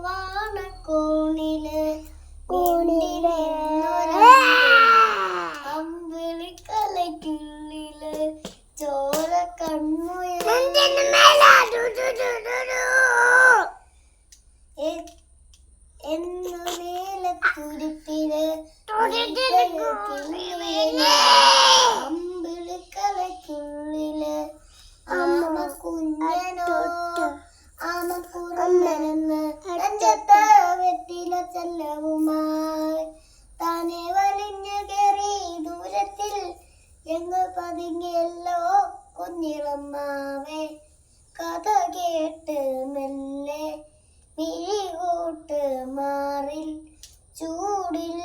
വാണക്കോണില് അമ്പിളിക്കലയ്ക്കുള്ളില് ചോര കൺമുയൽ എന്നു നീലത്തുരിപ്പില് അമ്പിളിക്കലയ്ക്കുള്ളില് ആമ കുഞ്ഞനോ ആമ കുറുമ്പനെന്ന് വെറ്റില ചെല്ലവുമായി താനെ വലിഞ്ഞു കയറി ദൂരത്തിൽ എങ്ങ് പതുങ്ങിയല്ലോ കുഞ്ഞിളമ്മാവേ കഥ കേട്ട് മെല്ലെ മിഴികൂട്ട് മാറിൽ ചൂടിൽ